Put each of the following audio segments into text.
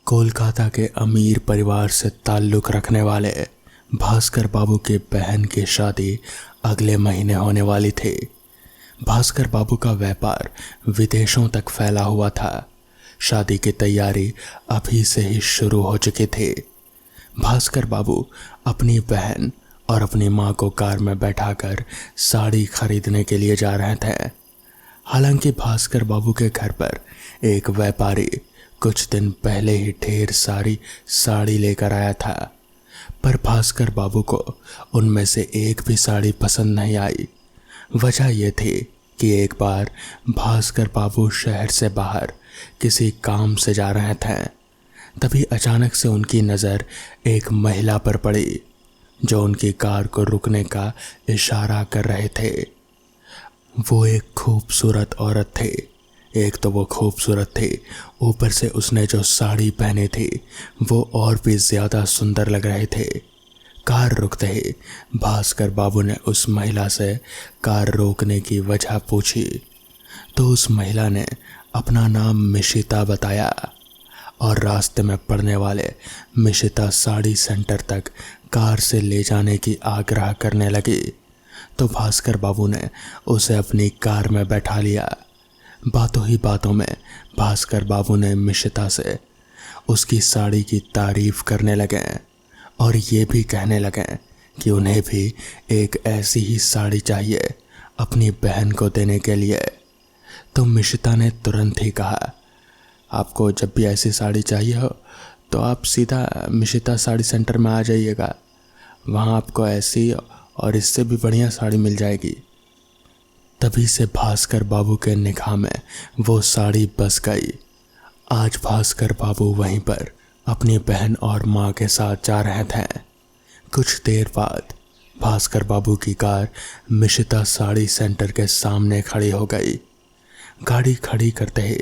कोलकाता के अमीर परिवार से ताल्लुक़ रखने वाले भास्कर बाबू की बहन की शादी अगले महीने होने वाली थी। भास्कर बाबू का व्यापार विदेशों तक फैला हुआ था। शादी की तैयारी अभी से ही शुरू हो चुकी थी। भास्कर बाबू अपनी बहन और अपनी माँ को कार में बैठाकर साड़ी खरीदने के लिए जा रहे थे। हालांकि भास्कर बाबू के घर पर एक व्यापारी कुछ दिन पहले ही ढेर सारी साड़ी लेकर आया था, पर भास्कर बाबू को उनमें से एक भी साड़ी पसंद नहीं आई। वजह यह थी कि एक बार भास्कर बाबू शहर से बाहर किसी काम से जा रहे थे। तभी अचानक से उनकी नज़र एक महिला पर पड़ी जो उनकी कार को रुकने का इशारा कर रहे थे। वो एक खूबसूरत औरत थी। एक तो वो खूबसूरत थी, ऊपर से उसने जो साड़ी पहनी थी वो और भी ज़्यादा सुंदर लग रहे थे। कार रुकते ही भास्कर बाबू ने उस महिला से कार रोकने की वजह पूछी तो उस महिला ने अपना नाम मिशिता बताया और रास्ते में पड़ने वाले मिशिता साड़ी सेंटर तक कार से ले जाने की आग्रह करने लगी। तो भास्कर बाबू ने उसे अपनी कार में बैठा लिया। बातों ही बातों में भास्कर बाबू ने मिशिता से उसकी साड़ी की तारीफ करने लगे और ये भी कहने लगे कि उन्हें भी एक ऐसी ही साड़ी चाहिए अपनी बहन को देने के लिए। तो मिशिता ने तुरंत ही कहा, आपको जब भी ऐसी साड़ी चाहिए हो तो आप सीधा मिशिता साड़ी सेंटर में आ जाइएगा, वहाँ आपको ऐसी और इससे भी बढ़िया साड़ी मिल जाएगी। तभी से भास्कर बाबू के निगाह में वो साड़ी बस गई। आज भास्कर बाबू वहीं पर अपनी बहन और माँ के साथ जा रहे थे। कुछ देर बाद भास्कर बाबू की कार मिशिता साड़ी सेंटर के सामने खड़ी हो गई। गाड़ी खड़ी करते ही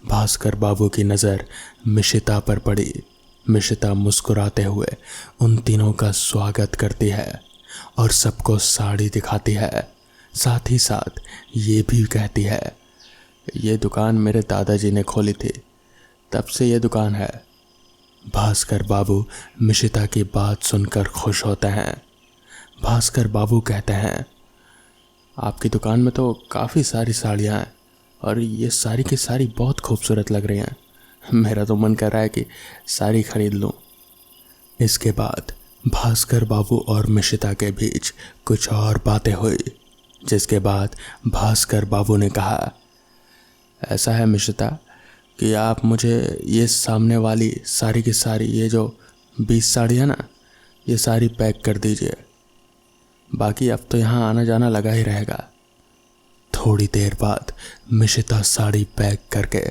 भास्कर बाबू की नज़र मिशिता पर पड़ी। मिशिता मुस्कुराते हुए उन तीनों का स्वागत करती है और सबको साड़ी दिखाती है। साथ ही साथ ये भी कहती है, ये दुकान मेरे दादाजी ने खोली थी, तब से ये दुकान है। भास्कर बाबू मिशिता की बात सुनकर खुश होते हैं। भास्कर बाबू कहते हैं, आपकी दुकान में तो काफ़ी सारी साड़ियाँ हैं और ये सारी की सारी बहुत खूबसूरत लग रही हैं। मेरा तो मन कर रहा है कि साड़ी खरीद लूँ। इसके बाद भास्कर बाबू और मिशिता के बीच कुछ और बातें हुई, जिसके बाद भास्कर बाबू ने कहा, ऐसा है मिशिता कि आप मुझे ये सामने वाली सारी की सारी ये जो 20 साड़ी है ना, ये सारी पैक कर दीजिए। बाकी अब तो यहाँ आना जाना लगा ही रहेगा। थोड़ी देर बाद मिशिता साड़ी पैक करके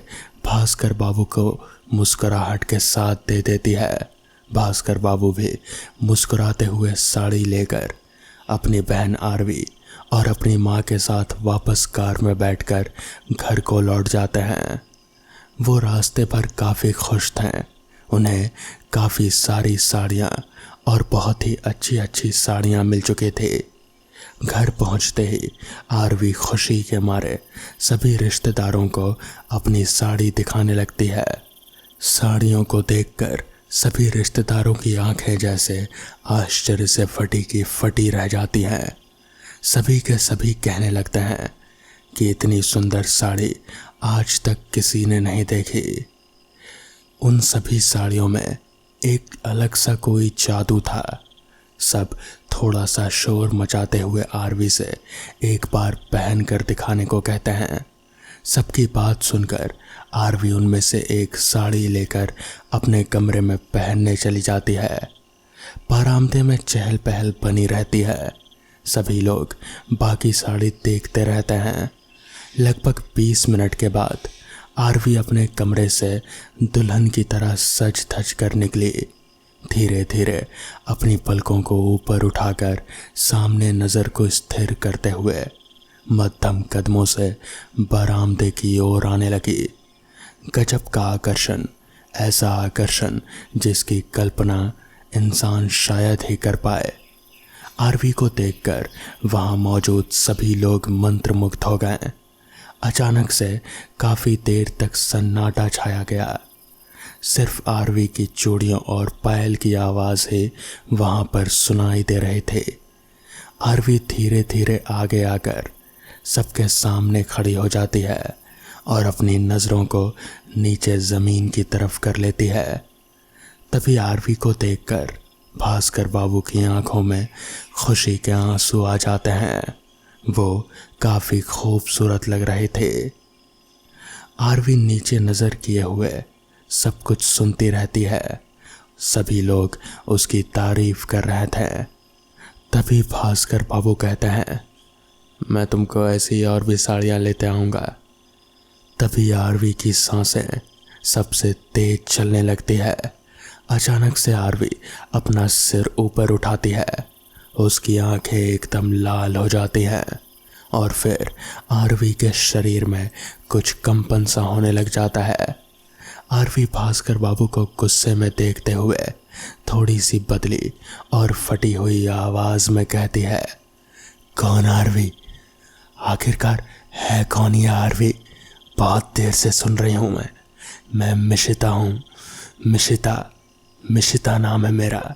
भास्कर बाबू को मुस्कुराहट के साथ दे देती है। भास्कर बाबू भी मुस्कुराते हुए साड़ी लेकर अपनी बहन आरवी और अपनी माँ के साथ वापस कार में बैठकर घर को लौट जाते हैं। वो रास्ते पर काफ़ी खुश थे। उन्हें काफ़ी सारी साड़ियाँ और बहुत ही अच्छी अच्छी साड़ियाँ मिल चुकी थी। घर पहुँचते ही आरवी खुशी के मारे सभी रिश्तेदारों को अपनी साड़ी दिखाने लगती है। साड़ियों को देखकर सभी रिश्तेदारों की आंखें जैसे आश्चर्य से फटी की फटी रह जाती हैं। सभी के सभी कहने लगते हैं कि इतनी सुंदर साड़ी आज तक किसी ने नहीं देखी। उन सभी साड़ियों में एक अलग सा कोई जादू था। सब थोड़ा सा शोर मचाते हुए आरवी से एक बार पहन कर दिखाने को कहते हैं। सबकी बात सुनकर आरवी उनमें से एक साड़ी लेकर अपने कमरे में पहनने चली जाती है। बारामदे में चहल पहल बनी रहती है। सभी लोग बाकी साड़ी देखते रहते हैं। लगभग 20 मिनट के बाद आरवी अपने कमरे से दुल्हन की तरह सज धज कर निकली। धीरे धीरे अपनी पलकों को ऊपर उठाकर सामने नज़र को स्थिर करते हुए मध्यम कदमों से बरामदे की ओर आने लगी। गजब का आकर्षण, ऐसा आकर्षण जिसकी कल्पना इंसान शायद ही कर पाए। आरवी को देखकर वहाँ मौजूद सभी लोग मंत्रमुग्ध हो गए। अचानक से काफ़ी देर तक सन्नाटा छाया गया। सिर्फ आरवी की चूड़ियों और पायल की आवाज़ ही वहाँ पर सुनाई दे रहे थे। आरवी धीरे धीरे आगे आकर सबके सामने खड़ी हो जाती है और अपनी नज़रों को नीचे ज़मीन की तरफ कर लेती है। तभी आरवी को देखकर भास्कर बाबू की आंखों में खुशी के आंसू आ जाते हैं। वो काफ़ी खूबसूरत लग रहे थे। आरवी नीचे नज़र किए हुए सब कुछ सुनती रहती है। सभी लोग उसकी तारीफ कर रहे थे। तभी भास्कर बाबू कहते हैं, मैं तुमको ऐसी और भी साड़ियाँ लेते आऊँगा। तभी आरवी की सांसें सबसे तेज चलने लगती है। अचानक से आरवी अपना सिर ऊपर उठाती है। उसकी आंखें एकदम लाल हो जाती हैं और फिर आरवी के शरीर में कुछ कंपन सा होने लग जाता है। आरवी भास्कर बाबू को गुस्से में देखते हुए थोड़ी सी बदली और फटी हुई आवाज़ में कहती है, कौन आरवी? आखिरकार है कौन ये आरवी? बहुत देर से सुन रही हूँ मैं मिशिता हूँ। मिशिता नाम है मेरा।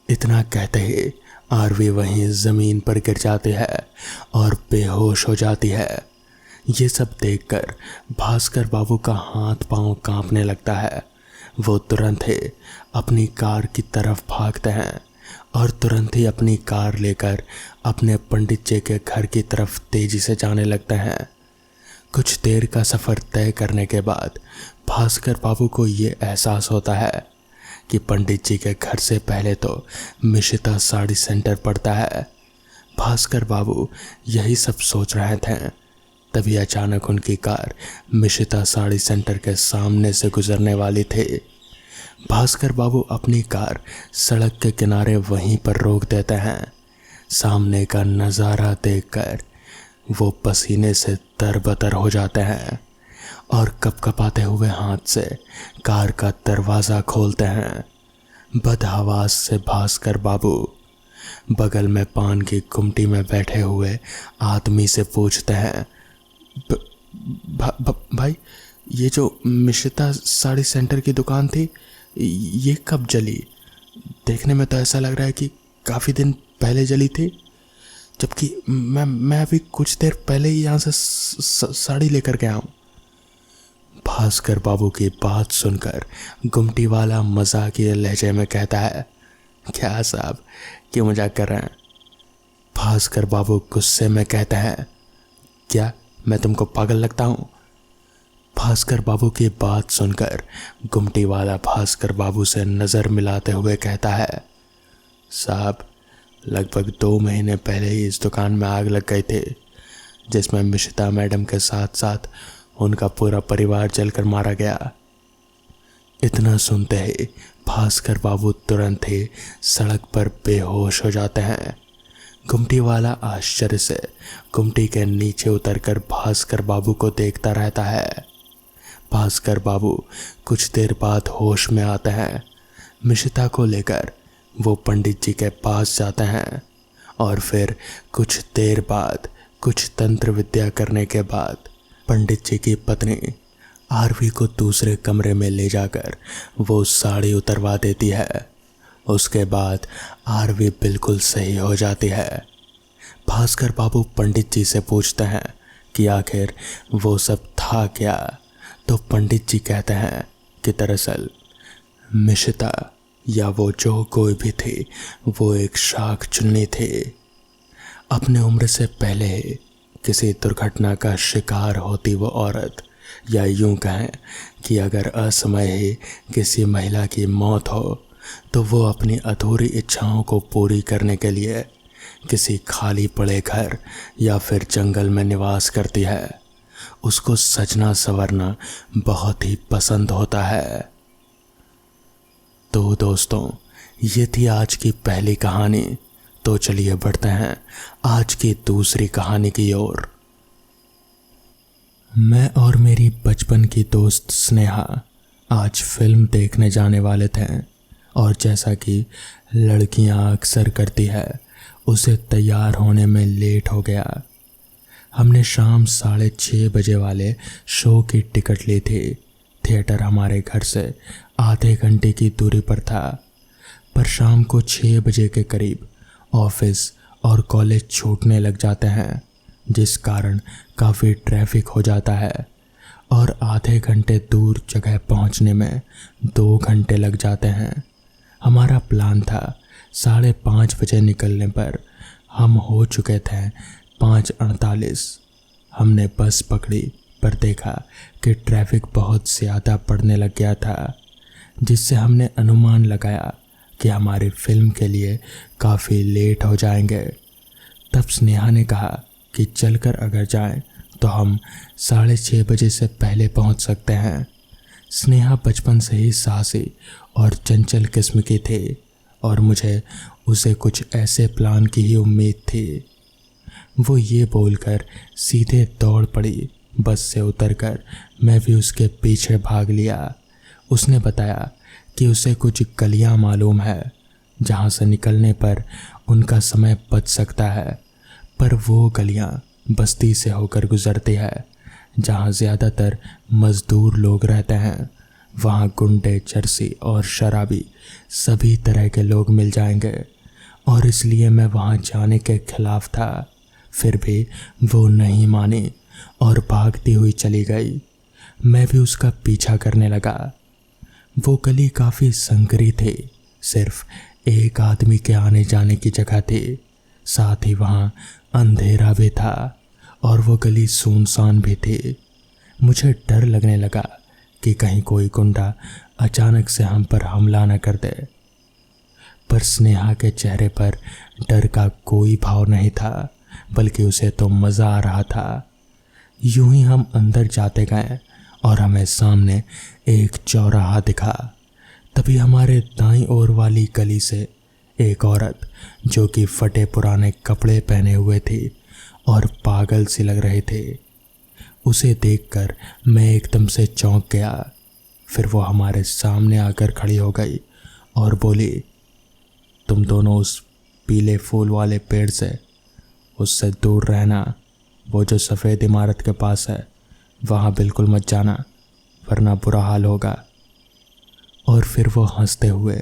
इतना कहते ही आरवी वहीं ज़मीन पर गिर जाती है और बेहोश हो जाती है। ये सब देखकर भास्कर बाबू का हाथ पांव कांपने लगता है। वो तुरंत ही अपनी कार की तरफ भागते हैं और तुरंत ही अपनी कार लेकर अपने पंडित जी के घर की तरफ तेज़ी से जाने लगते हैं। कुछ देर का सफ़र तय करने के बाद भास्कर बाबू को ये एहसास होता है कि पंडित जी के घर से पहले तो मिशिता साड़ी सेंटर पड़ता है। भास्कर बाबू यही सब सोच रहे थे। तभी अचानक उनकी कार मिशिता साड़ी सेंटर के सामने से गुजरने वाली थी। भास्कर बाबू अपनी कार सड़क के किनारे वहीं पर रोक देते हैं। सामने का नज़ारा देखकर वो पसीने से तरबतर हो जाते हैं और कपकपाते हुए हाथ से कार का दरवाज़ा खोलते हैं। बदहवास से भास्कर बाबू बगल में पान की गुमटी में बैठे हुए आदमी से पूछते हैं, भाई ये जो मिशिता साड़ी सेंटर की दुकान थी ये कब जली? देखने में तो ऐसा लग रहा है कि काफ़ी दिन पहले जली थी, जबकि मैं अभी कुछ देर पहले ही यहाँ से साड़ी लेकर गया हूँ। भास्कर बाबू की बात सुनकर गुमटी वाला मजाकिया लहजे में कहता है, क्या साहब क्यों मजाक कर रहे हैं? भास्कर बाबू गुस्से में कहते हैं, क्या मैं तुमको पागल लगता हूँ? भास्कर बाबू की बात सुनकर गुमटी वाला भास्कर बाबू से नज़र मिलाते हुए कहता है, साहब लगभग 2 महीने पहले ही इस दुकान में आग लग गई थी, जिसमें मिशिता मैडम के साथ साथ उनका पूरा परिवार जलकर मारा गया। इतना सुनते ही भास्कर बाबू तुरंत ही सड़क पर बेहोश हो जाते हैं। गुमटी वाला आश्चर्य से गुमटी के नीचे उतरकर भास्कर बाबू को देखता रहता है। भास्कर बाबू कुछ देर बाद होश में आते हैं। मिशिता को लेकर वो पंडित जी के पास जाते हैं और फिर कुछ देर बाद कुछ तंत्र विद्या करने के बाद पंडित जी की पत्नी आरवी को दूसरे कमरे में ले जाकर वो साड़ी उतरवा देती है। उसके बाद आरवी बिल्कुल सही हो जाती है। भास्कर बाबू पंडित जी से पूछते हैं कि आखिर वो सब था क्या? तो पंडित जी कहते हैं कि दरअसल मिशिता या वो जो कोई भी थी वो एक शाख चुन्नी थी। अपने उम्र से पहले किसी दुर्घटना का शिकार होती वो औरत, या यूं कहें कि अगर असमय ही किसी महिला की मौत हो तो वो अपनी अधूरी इच्छाओं को पूरी करने के लिए किसी खाली पड़े घर या फिर जंगल में निवास करती है। उसको सजना संवरना बहुत ही पसंद होता है। तो दोस्तों, ये थी आज की पहली कहानी। तो चलिए बढ़ते हैं आज की दूसरी कहानी की ओर। मैं और मेरी बचपन की दोस्त स्नेहा आज फिल्म देखने जाने वाले थे और जैसा कि लड़कियां अक्सर करती है उसे तैयार होने में लेट हो गया। हमने शाम 6:30 बजे वाले शो की टिकट ली थी थिएटर हमारे घर से आधे घंटे की दूरी पर था, पर शाम को 6 बजे के करीब ऑफिस और कॉलेज छूटने लग जाते हैं, जिस कारण काफ़ी ट्रैफिक हो जाता है और आधे घंटे दूर जगह पहुंचने में 2 घंटे लग जाते हैं। हमारा प्लान था 5:30 बजे निकलने पर हम हो चुके थे 5:48। हमने बस पकड़ी पर देखा कि ट्रैफिक बहुत ज़्यादा बढ़ने लग गया था, जिससे हमने अनुमान लगाया कि हमारी फिल्म के लिए काफ़ी लेट हो जाएंगे। तब स्नेहा ने कहा कि चलकर अगर जाएं तो हम 6:30 बजे से पहले पहुंच सकते हैं। स्नेहा बचपन से ही साहसी और चंचल किस्म की थी और मुझे उसे कुछ ऐसे प्लान की ही उम्मीद थी। वो ये बोलकर सीधे दौड़ पड़ी। बस से उतरकर मैं भी उसके पीछे भाग लिया। उसने बताया कि उसे कुछ गलियां मालूम है जहां से निकलने पर उनका समय बच सकता है, पर वो गलियां बस्ती से होकर गुजरती है जहां ज़्यादातर मज़दूर लोग रहते हैं। वहां गुंडे, चरसी और शराबी सभी तरह के लोग मिल जाएंगे और इसलिए मैं वहां जाने के खिलाफ था। फिर भी वो नहीं मानी और भागती हुई चली गई। मैं भी उसका पीछा करने लगा। वो गली काफ़ी संकरी थी, सिर्फ एक आदमी के आने जाने की जगह थी। साथ ही वहाँ अंधेरा भी था और वो गली सुनसान भी थी। मुझे डर लगने लगा कि कहीं कोई गुंडा अचानक से हम पर हमला न कर दे, पर स्नेहा के चेहरे पर डर का कोई भाव नहीं था, बल्कि उसे तो मज़ा आ रहा था। यूं ही हम अंदर जाते गए और हमें सामने एक चौराहा दिखा। तभी हमारे दाईं ओर वाली गली से एक औरत, जो कि फटे पुराने कपड़े पहने हुए थी और पागल सी लग रही थी, उसे देखकर मैं एकदम से चौंक गया। फिर वो हमारे सामने आकर खड़ी हो गई और बोली, तुम दोनों उस पीले फूल वाले पेड़ से उससे दूर रहना। वो जो सफ़ेद इमारत के पास है वहाँ बिल्कुल मत जाना, वरना बुरा हाल होगा। और फिर वो हंसते हुए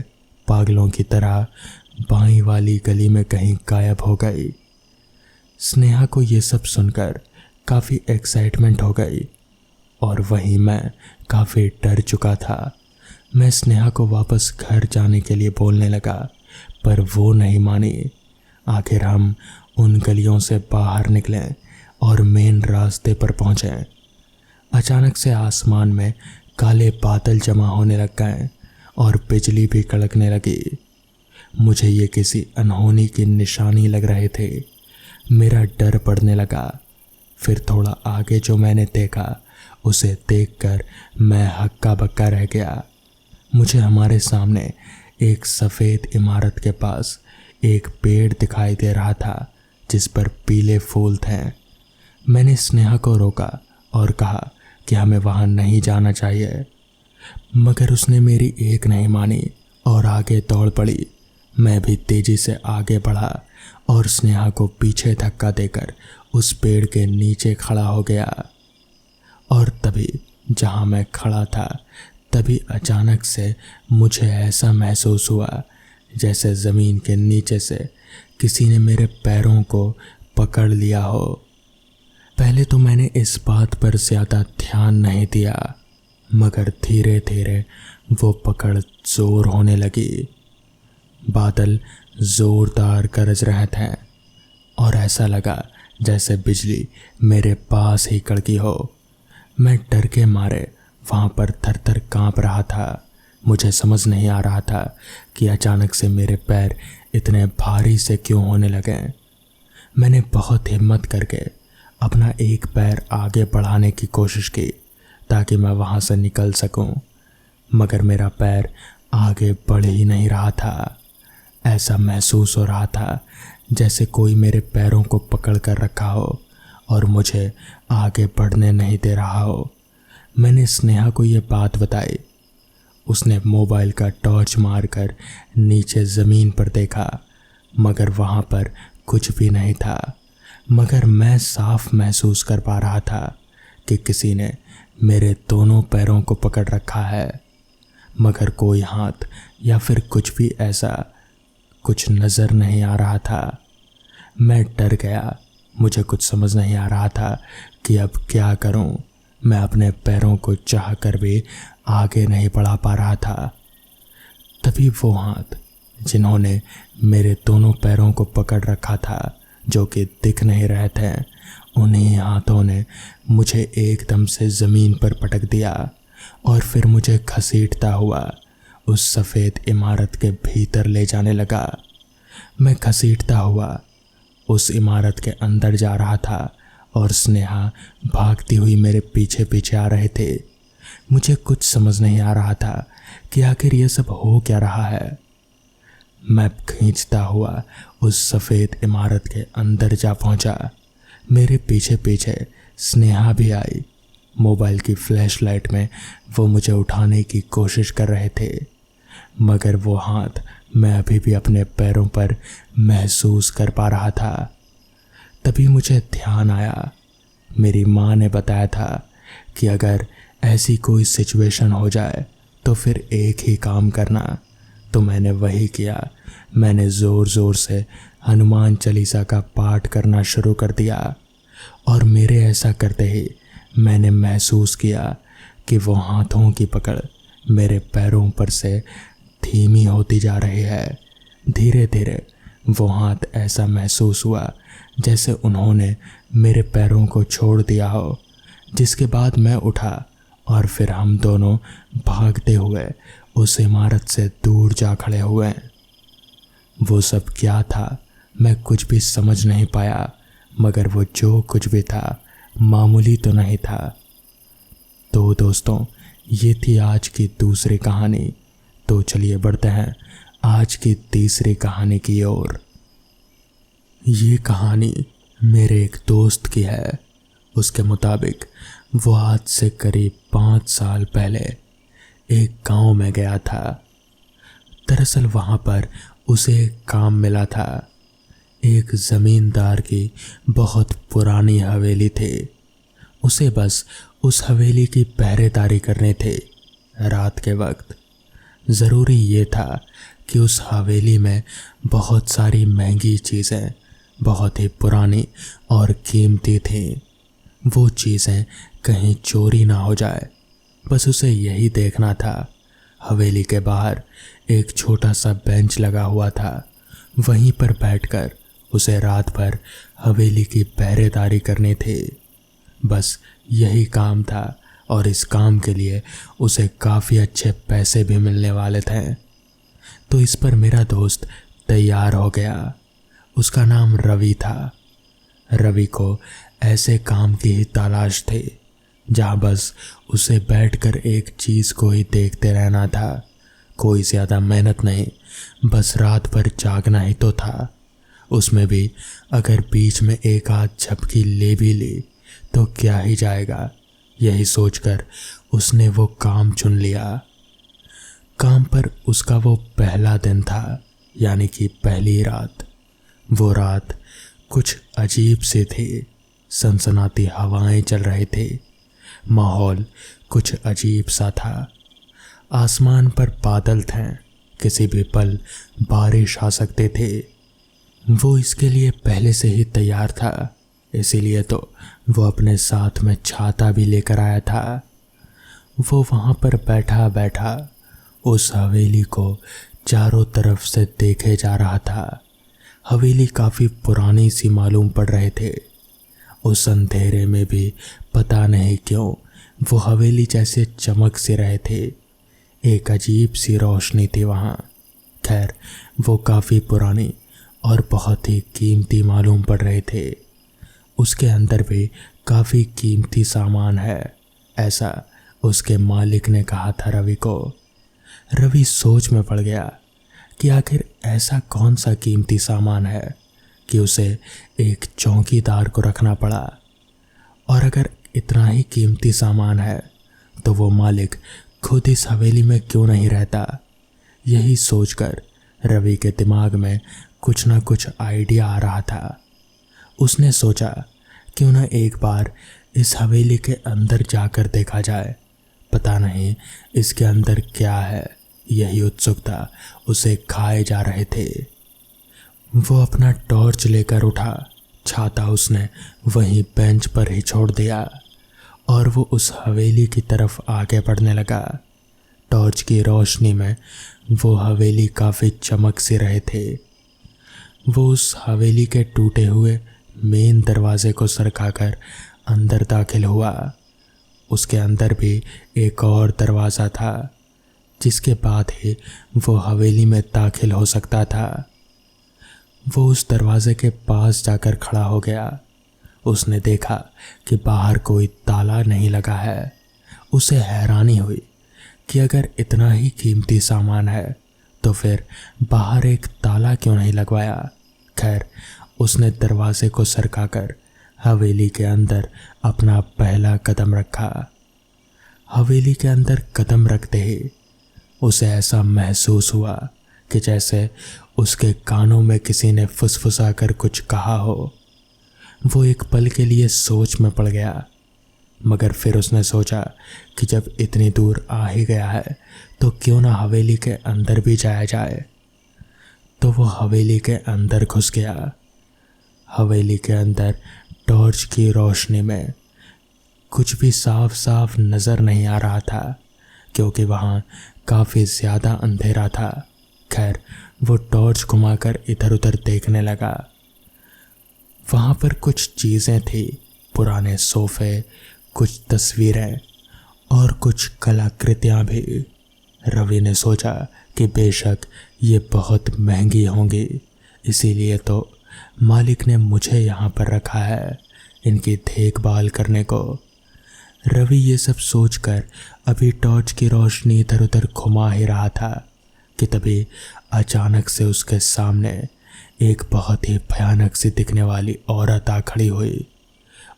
पागलों की तरह बाईं वाली गली में कहीं गायब हो गई। स्नेहा को ये सब सुनकर काफ़ी एक्साइटमेंट हो गई और वहीं मैं काफ़ी डर चुका था। मैं स्नेहा को वापस घर जाने के लिए बोलने लगा, पर वो नहीं मानी। आखिर हम उन गलियों से बाहर निकले और मेन रास्ते पर पहुँचे। अचानक से आसमान में काले बादल जमा होने लग गए और बिजली भी कड़कने लगी। मुझे ये किसी अनहोनी की निशानी लग रहे थे। मेरा डर बढ़ने लगा। फिर थोड़ा आगे जो मैंने देखा, उसे देखकर मैं हक्का बक्का रह गया। मुझे हमारे सामने एक सफ़ेद इमारत के पास एक पेड़ दिखाई दे रहा था जिस पर पीले फूल थे। मैंने स्नेहा को रोका और कहा कि हमें वहाँ नहीं जाना चाहिए, मगर उसने मेरी एक नहीं मानी और आगे दौड़ पड़ी। मैं भी तेज़ी से आगे बढ़ा और स्नेहा को पीछे धक्का देकर उस पेड़ के नीचे खड़ा हो गया। और तभी जहाँ मैं खड़ा था, तभी अचानक से मुझे ऐसा महसूस हुआ जैसे ज़मीन के नीचे से किसी ने मेरे पैरों को पकड़ लिया हो। पहले तो मैंने इस बात पर ज़्यादा ध्यान नहीं दिया, मगर धीरे धीरे वो पकड़ जोर होने लगी। बादल ज़ोरदार गरज रहे थे और ऐसा लगा जैसे बिजली मेरे पास ही कड़की हो। मैं डर के मारे वहाँ पर थर-थर काँप रहा था। मुझे समझ नहीं आ रहा था कि अचानक से मेरे पैर इतने भारी से क्यों होने लगे। मैंने बहुत हिम्मत करके अपना एक पैर आगे बढ़ाने की कोशिश की ताकि मैं वहाँ से निकल सकूं, मगर मेरा पैर आगे बढ़ ही नहीं रहा था। ऐसा महसूस हो रहा था जैसे कोई मेरे पैरों को पकड़ कर रखा हो और मुझे आगे बढ़ने नहीं दे रहा हो। मैंने स्नेहा को ये बात बताई। उसने मोबाइल का टॉर्च मारकर नीचे ज़मीन पर देखा, मगर वहाँ पर कुछ भी नहीं था। मगर मैं साफ महसूस कर पा रहा था कि किसी ने मेरे दोनों पैरों को पकड़ रखा है, मगर कोई हाथ या फिर कुछ भी ऐसा कुछ नज़र नहीं आ रहा था। मैं डर गया। मुझे कुछ समझ नहीं आ रहा था कि अब क्या करूं। मैं अपने पैरों को चाह कर भी आगे नहीं बढ़ा पा रहा था। तभी वो हाथ जिन्होंने मेरे दोनों पैरों को पकड़ रखा था, जो कि दिख नहीं रहे थे, उन्हीं हाथों ने मुझे एकदम से ज़मीन पर पटक दिया और फिर मुझे घसीटता हुआ उस सफ़ेद इमारत के भीतर ले जाने लगा। मैं घसीटता हुआ उस इमारत के अंदर जा रहा था और स्नेहा भागती हुई मेरे पीछे पीछे आ रहे थे। मुझे कुछ समझ नहीं आ रहा था कि आखिर ये सब हो क्या रहा है। मैं खींचता हुआ उस सफ़ेद इमारत के अंदर जा पहुंचा। मेरे पीछे पीछे स्नेहा भी आई। मोबाइल की फ्लैशलाइट में वो मुझे उठाने की कोशिश कर रहे थे, मगर वो हाथ मैं अभी भी अपने पैरों पर महसूस कर पा रहा था। तभी मुझे ध्यान आया, मेरी माँ ने बताया था कि अगर ऐसी कोई सिचुएशन हो जाए तो फिर एक ही काम करना। तो मैंने वही किया। मैंने ज़ोर ज़ोर से हनुमान चालीसा का पाठ करना शुरू कर दिया और मेरे ऐसा करते ही मैंने महसूस किया कि वो हाथों की पकड़ मेरे पैरों पर से धीमी होती जा रही है। धीरे धीरे वो हाथ ऐसा महसूस हुआ जैसे उन्होंने मेरे पैरों को छोड़ दिया हो, जिसके बाद मैं उठा और फिर हम दोनों भागते हुए उस इमारत से दूर जा खड़े हुए। वो सब क्या था मैं कुछ भी समझ नहीं पाया, मगर वो जो कुछ भी था मामूली तो नहीं था। तो दोस्तों, ये थी आज की दूसरी कहानी। तो चलिए बढ़ते हैं आज की तीसरी कहानी की ओर। ये कहानी मेरे एक दोस्त की है। उसके मुताबिक वो आज से करीब 5 साल पहले एक गांव में गया था। दरअसल वहाँ पर उसे एक काम मिला था। एक ज़मींदार की बहुत पुरानी हवेली थी। उसे बस उस हवेली की पहरेदारी करनी थी रात के वक्त। ज़रूरी ये था कि उस हवेली में बहुत सारी महंगी चीज़ें बहुत ही पुरानी और कीमती थीं। वो चीज़ें कहीं चोरी ना हो जाए, बस उसे यही देखना था। हवेली के बाहर एक छोटा सा बेंच लगा हुआ था। वहीं पर बैठकर उसे रात भर हवेली की पहरेदारी करनी थी। बस यही काम था और इस काम के लिए उसे काफ़ी अच्छे पैसे भी मिलने वाले थे। तो इस पर मेरा दोस्त तैयार हो गया। उसका नाम रवि था। रवि को ऐसे काम की ही तलाश थी जहाँ बस उसे बैठकर एक चीज़ को ही देखते रहना था। कोई ज़्यादा मेहनत नहीं, बस रात भर जागना ही तो था। उसमें भी अगर बीच में एक आध झपकी ले भी ली तो क्या ही जाएगा। यही सोचकर उसने वो काम चुन लिया। काम पर उसका वो पहला दिन था, यानी कि पहली रात। वो रात कुछ अजीब सी थी। सनसनाती हवाएं चल रही थी। माहौल कुछ अजीब सा था। आसमान पर बादल थे, किसी भी पल बारिश आ सकते थे। वो इसके लिए पहले से ही तैयार था, इसीलिए तो वो अपने साथ में छाता भी लेकर आया था। वो वहाँ पर बैठा बैठा उस हवेली को चारों तरफ से देखे जा रहा था। हवेली काफ़ी पुरानी सी मालूम पड़ रहे थे। उस अंधेरे में भी पता नहीं क्यों वो हवेली जैसे चमक से रहे थे। एक अजीब सी रोशनी थी वहाँ। खैर, वो काफ़ी पुरानी और बहुत ही कीमती मालूम पड़ रहे थे। उसके अंदर भी काफ़ी कीमती सामान है, ऐसा उसके मालिक ने कहा था रवि को। रवि सोच में पड़ गया कि आखिर ऐसा कौन सा कीमती सामान है कि उसे एक चौकीदार को रखना पड़ा। और अगर इतना ही कीमती सामान है तो वो मालिक खुद इस हवेली में क्यों नहीं रहता। यही सोचकर रवि के दिमाग में कुछ ना कुछ आइडिया आ रहा था। उसने सोचा क्यों ना एक बार इस हवेली के अंदर जाकर देखा जाए, पता नहीं इसके अंदर क्या है। यही उत्सुकता उसे खाए जा रहे थे। वो अपना टॉर्च लेकर उठा। छाता उसने वहीं बेंच पर ही छोड़ दिया और वो उस हवेली की तरफ आगे बढ़ने लगा। टॉर्च की रोशनी में वो हवेली काफ़ी चमक से रहे थे। वो उस हवेली के टूटे हुए मेन दरवाजे को सरकाकर अंदर दाखिल हुआ। उसके अंदर भी एक और दरवाज़ा था जिसके बाद ही वो हवेली में दाखिल हो सकता था। वो उस दरवाजे के पास जाकर खड़ा हो गया। उसने देखा कि बाहर कोई ताला नहीं लगा है। उसे हैरानी हुई कि अगर इतना ही कीमती सामान है तो फिर बाहर एक ताला क्यों नहीं लगवाया। खैर, उसने दरवाजे को सरकाकर हवेली के अंदर अपना पहला कदम रखा। हवेली के अंदर कदम रखते ही उसे ऐसा महसूस हुआ कि जैसे उसके कानों में किसी ने फुसफुसा कर कुछ कहा हो। वो एक पल के लिए सोच में पड़ गया, मगर फिर उसने सोचा कि जब इतनी दूर आ ही गया है तो क्यों ना हवेली के अंदर भी जाया जाए। तो वो हवेली के अंदर घुस गया। हवेली के अंदर टॉर्च की रोशनी में कुछ भी साफ साफ नज़र नहीं आ रहा था क्योंकि वहाँ काफ़ी ज़्यादा अंधेरा था। खैर, वो टॉर्च घुमाकर इधर उधर देखने लगा। वहाँ पर कुछ चीज़ें थी, पुराने सोफ़े, कुछ तस्वीरें और कुछ कलाकृतियाँ भी। रवि ने सोचा कि बेशक ये बहुत महंगी होंगी, इसीलिए तो मालिक ने मुझे यहाँ पर रखा है इनकी देखभाल करने को। रवि ये सब सोचकर अभी टॉर्च की रोशनी इधर उधर घुमा ही रहा था कि तभी अचानक से उसके सामने एक बहुत ही भयानक सी दिखने वाली औरत आ खड़ी हुई।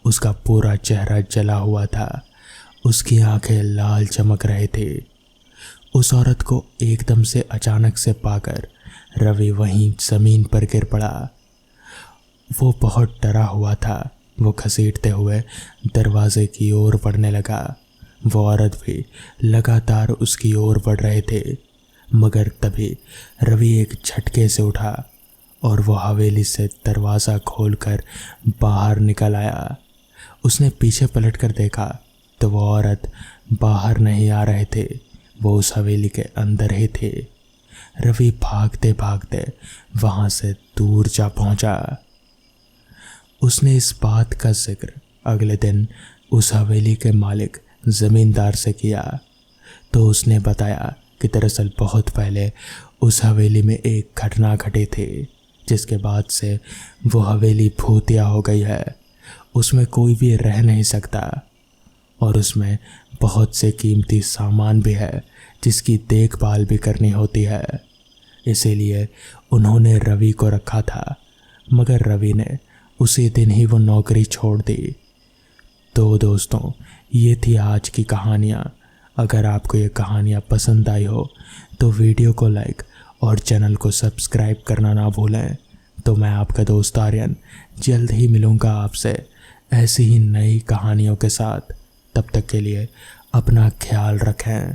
उसका पूरा चेहरा जला हुआ था, उसकी आंखें लाल चमक रहे थे। उस औरत को एकदम से अचानक से पाकर रवि वहीं ज़मीन पर गिर पड़ा। वो बहुत डरा हुआ था। वो घसीटते हुए दरवाजे की ओर बढ़ने लगा। वो औरत भी लगातार उसकी ओर बढ़ रहे थे, मगर तभी रवि एक झटके से उठा और वो हवेली से दरवाज़ा खोलकर बाहर निकल आया। उसने पीछे पलटकर देखा तो वो औरत बाहर नहीं आ रहे थे, वो उस हवेली के अंदर ही थे। रवि भागते भागते वहाँ से दूर जा पहुँचा। उसने इस बात का जिक्र अगले दिन उस हवेली के मालिक ज़मींदार से किया तो उसने बताया कि दरअसल बहुत पहले उस हवेली में एक घटना घटी थी जिसके बाद से वो हवेली भूतिया हो गई है। उसमें कोई भी रह नहीं सकता और उसमें बहुत से कीमती सामान भी है जिसकी देखभाल भी करनी होती है। इसीलिए उन्होंने रवि को रखा था, मगर रवि ने उसी दिन ही वो नौकरी छोड़ दी। तो दोस्तों, ये थी आज की कहानियाँ। अगर आपको ये कहानियाँ पसंद आई हो तो वीडियो को लाइक और चैनल को सब्सक्राइब करना ना भूलें। तो मैं आपका दोस्त आर्यन जल्द ही मिलूँगा आपसे ऐसी ही नई कहानियों के साथ। तब तक के लिए अपना ख्याल रखें।